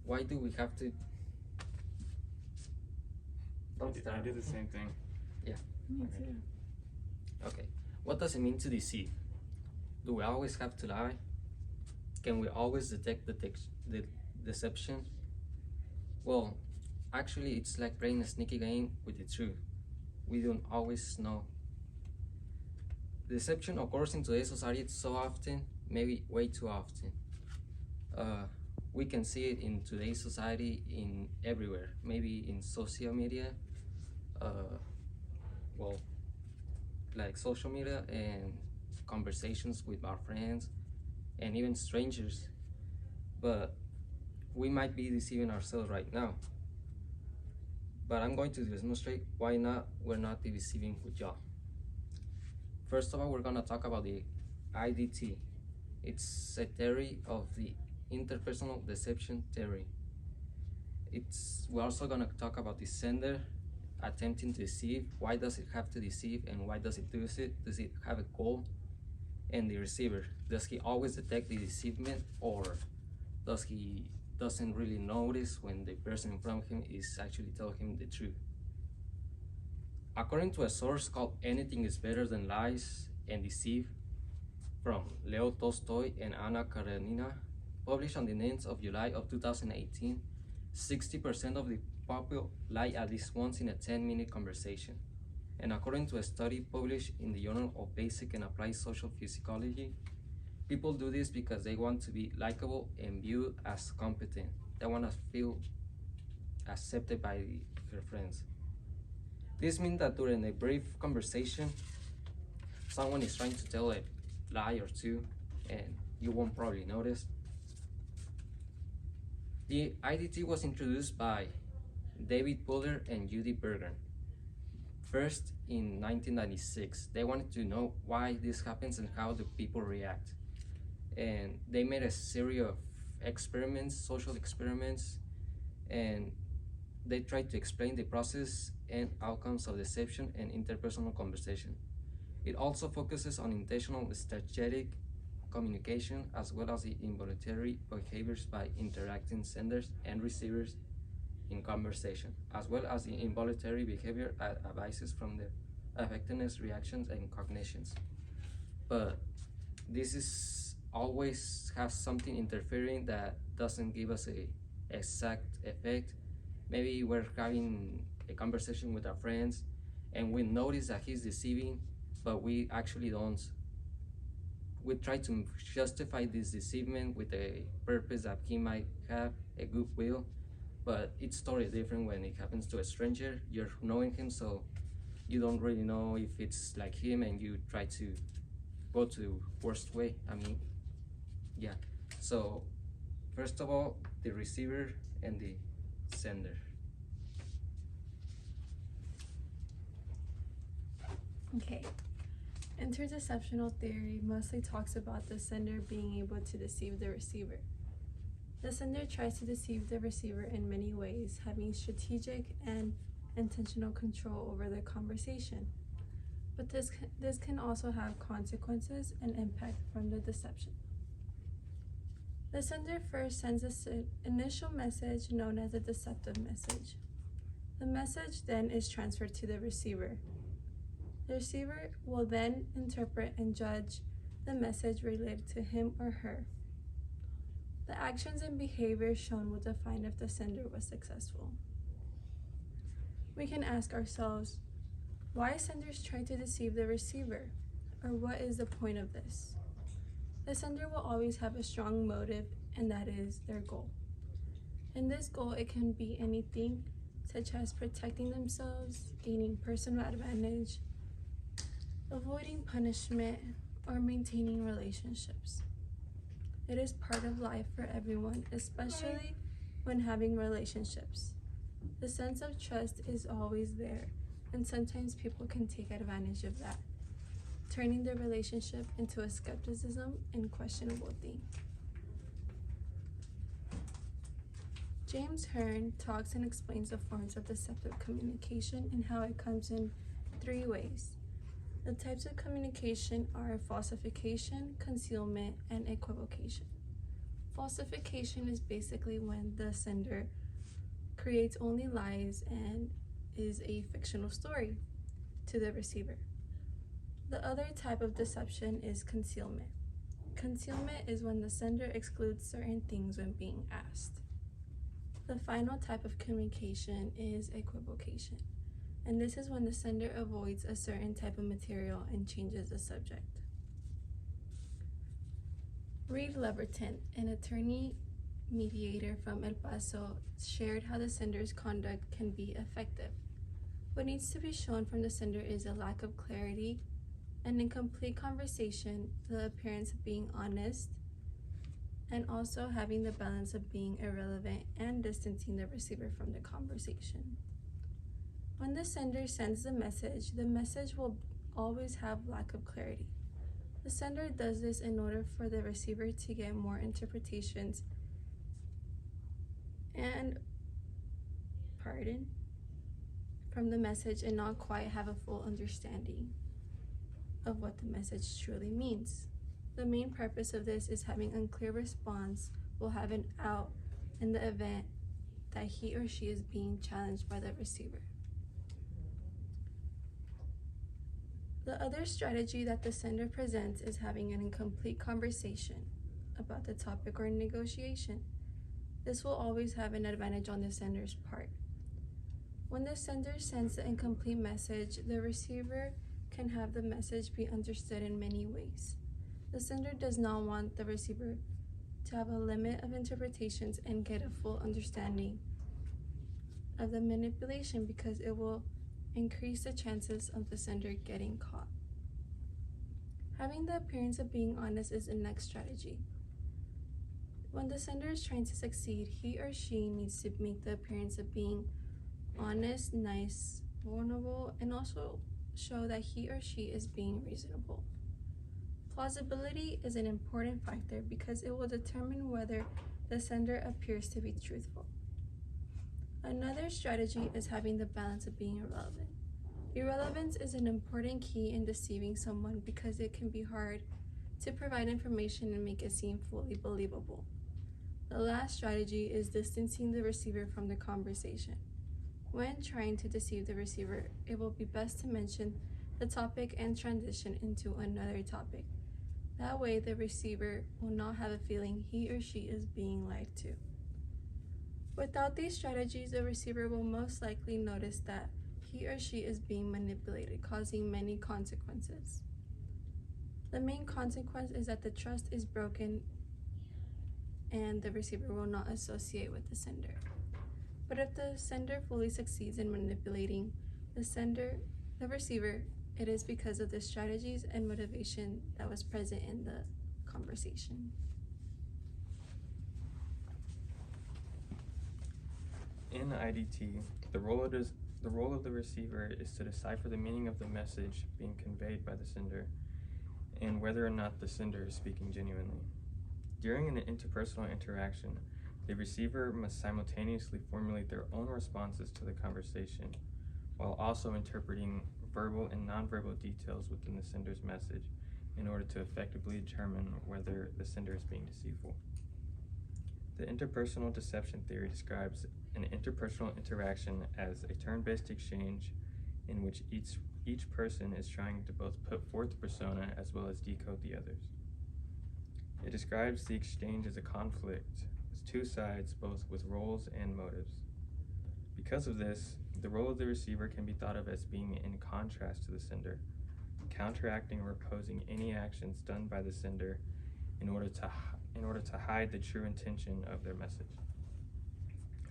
why do we have to? I did the same thing. Yeah. Me Okay. too. Okay. What does it mean to deceive? Do we always have to lie? Can we always detect the deception? Well, actually, it's like playing a sneaky game with the truth. We don't always know. Deception occurs in today's society so often, maybe way too often. We can see it in today's society in everywhere, maybe in social media, uh, well, like social media and conversations with our friends and even strangers. But we might be deceiving ourselves right now. But I'm going to demonstrate why not we're not be deceiving with y'all. First of all, we're gonna talk about the IDT. It's a theory of the interpersonal deception theory. We're also gonna talk about the sender attempting to deceive. Why does it have to deceive and why does it do it? Does it have a goal? And the receiver, does he always detect the deceivement, or does he doesn't really notice when the person in front of him is actually telling him the truth? According to a source called Anything is Better Than Lies and Deceive from Leo Tolstoy and Anna Karenina, published on the 9th of July of 2018, 60% of the people lie at least once in a 10-minute conversation. And according to a study published in the Journal of Basic and Applied Social Physiology, people do this because they want to be likable and viewed as competent. They want to feel accepted by their friends. This means that during a brief conversation, someone is trying to tell a lie or two, and you won't probably notice. The IDT was introduced by David Buller and Judy Bergen. First, in 1996, they wanted to know why this happens and how the people react. And they made a series of experiments, social experiments, and they tried to explain the process and outcomes of deception and interpersonal conversation. It also focuses on intentional strategic communication as well as the involuntary behaviors by interacting senders and receivers in conversation, as well as the involuntary behavior arises from the effectiveness, reactions, and cognitions. But this is always has something interfering that doesn't give us a exact effect. Maybe we're having a conversation with our friends and we notice that he's deceiving, but we actually don't. We try to justify this deceivement with a purpose that he might have a goodwill, but it's totally different when it happens to a stranger. You're knowing him, so you don't really know if it's like him, and you try to go to worst way. I mean, yeah. So first of all, the receiver and the sender. Okay. Interdeceptional theory mostly talks about the sender being able to deceive the receiver. The sender tries to deceive the receiver in many ways, having strategic and intentional control over the conversation. But this can also have consequences and impact from the deception. The sender first sends an initial message known as a deceptive message. The message then is transferred to the receiver. The receiver will then interpret and judge the message related to him or her. The actions and behaviors shown will define if the sender was successful. We can ask ourselves, why senders try to deceive the receiver, or what is the point of this? The sender will always have a strong motive, and that is their goal. In this goal, it can be anything, such as protecting themselves, gaining personal advantage, avoiding punishment, or maintaining relationships. It is part of life for everyone, especially when having relationships. The sense of trust is always there, and sometimes people can take advantage of that, turning the relationship into a skepticism and questionable thing. James Hearn talks and explains the forms of deceptive communication and how it comes in 3 ways. The types of communication are falsification, concealment, and equivocation. Falsification is basically when the sender creates only lies and is a fictional story to the receiver. The other type of deception is concealment. Concealment is when the sender excludes certain things when being asked. The final type of communication is equivocation, and this is when the sender avoids a certain type of material and changes the subject. Reed Leverton, an attorney mediator from El Paso, shared how the sender's conduct can be effective. What needs to be shown from the sender is a lack of clarity, an incomplete conversation, the appearance of being honest, and also having the balance of being irrelevant and distancing the receiver from the conversation. When the sender sends the message will always have lack of clarity. The sender does this in order for the receiver to get more interpretations and from the message and not quite have a full understanding of what the message truly means. The main purpose of this is having unclear response will have an out in the event that he or she is being challenged by the receiver. The other strategy that the sender presents is having an incomplete conversation about the topic or negotiation. This will always have an advantage on the sender's part. When the sender sends the incomplete message, the receiver can have the message be understood in many ways. The sender does not want the receiver to have a limit of interpretations and get a full understanding of the manipulation because it will increase the chances of the sender getting caught. Having the appearance of being honest is the next strategy. When the sender is trying to succeed, he or she needs to make the appearance of being honest, nice, vulnerable, and also show that he or she is being reasonable. Plausibility is an important factor because it will determine whether the sender appears to be truthful. Another strategy is having the balance of being irrelevant. Irrelevance is an important key in deceiving someone because it can be hard to provide information and make it seem fully believable. The last strategy is distancing the receiver from the conversation. When trying to deceive the receiver, it will be best to mention the topic and transition into another topic. That way, the receiver will not have a feeling he or she is being lied to. Without these strategies, the receiver will most likely notice that he or she is being manipulated, causing many consequences. The main consequence is that the trust is broken and the receiver will not associate with the sender. But if the sender fully succeeds in manipulating the receiver, it is because of the strategies and motivation that was present in the conversation. In IDT, the role of the receiver is to decipher the meaning of the message being conveyed by the sender and whether or not the sender is speaking genuinely. During an interpersonal interaction, the receiver must simultaneously formulate their own responses to the conversation while also interpreting verbal and nonverbal details within the sender's message in order to effectively determine whether the sender is being deceitful. The interpersonal deception theory describes an interpersonal interaction as a turn-based exchange in which each person is trying to both put forth the persona as well as decode the others. It describes the exchange as a conflict with two sides, both with roles and motives. Because of this, the role of the receiver can be thought of as being in contrast to the sender, counteracting or opposing any actions done by the sender in order to hide the true intention of their message.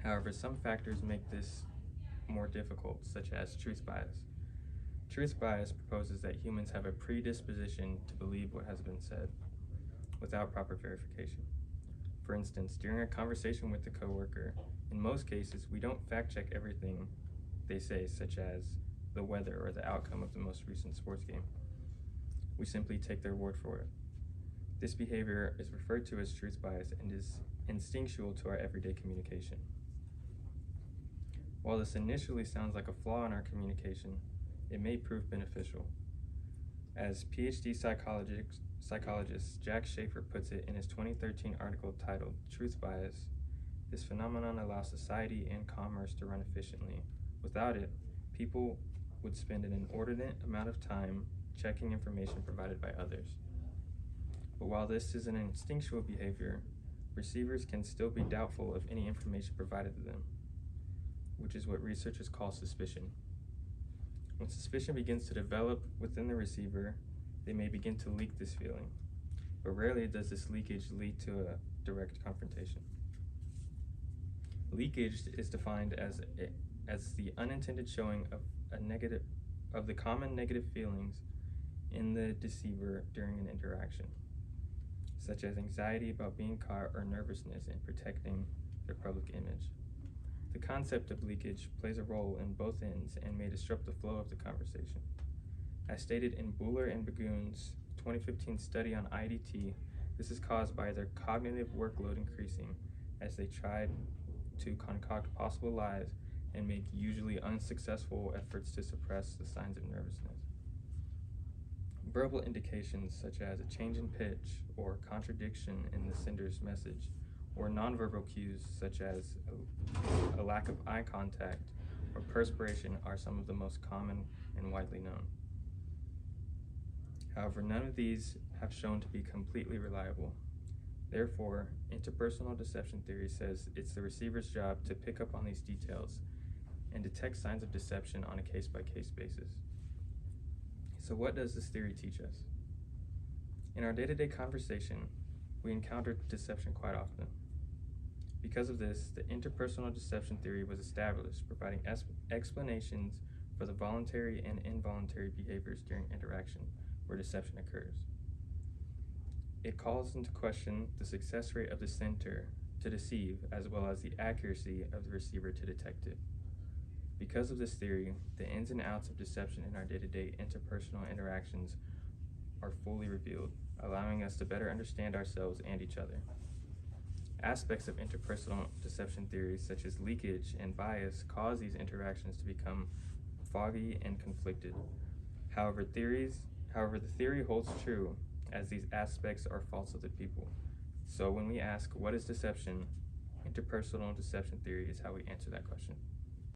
However, some factors make this more difficult, such as truth bias. Truth bias proposes that humans have a predisposition to believe what has been said without proper verification. For instance, during a conversation with a coworker, in most cases, we don't fact-check everything they say, such as the weather or the outcome of the most recent sports game. We simply take their word for it. This behavior is referred to as truth bias and is instinctual to our everyday communication. While this initially sounds like a flaw in our communication, it may prove beneficial. As PhD psychologist Jack Schafer puts it in his 2013 article titled Truth Bias, this phenomenon allows society and commerce to run efficiently. Without it, people would spend an inordinate amount of time checking information provided by others. But while this is an instinctual behavior, receivers can still be doubtful of any information provided to them, which is what researchers call suspicion. When suspicion begins to develop within the receiver, they may begin to leak this feeling, but rarely does this leakage lead to a direct confrontation. Leakage is defined as the unintended showing of the common negative feelings in the deceiver during an interaction, such as anxiety about being caught or nervousness in protecting their public image. The concept of leakage plays a role in both ends and may disrupt the flow of the conversation. As stated in Buller and Bagun's 2015 study on IDT, this is caused by their cognitive workload increasing as they try to concoct possible lies and make usually unsuccessful efforts to suppress the signs of nervousness. Verbal indications such as a change in pitch or contradiction in the sender's message, or nonverbal cues such as a lack of eye contact or perspiration are some of the most common and widely known. However, none of these have shown to be completely reliable. Therefore, interpersonal deception theory says it's the receiver's job to pick up on these details and detect signs of deception on a case-by-case basis. So what does this theory teach us? In our day-to-day conversation, we encounter deception quite often. Because of this, the interpersonal deception theory was established, providing explanations for the voluntary and involuntary behaviors during interaction where deception occurs. It calls into question the success rate of the sender to deceive, as well as the accuracy of the receiver to detect it. Because of this theory, the ins and outs of deception in our day-to-day interpersonal interactions are fully revealed, allowing us to better understand ourselves and each other. Aspects of interpersonal deception theories, such as leakage and bias, cause these interactions to become foggy and conflicted. However, the theory holds true, as these aspects are false of the people. So when we ask, what is deception? Interpersonal deception theory is how we answer that question.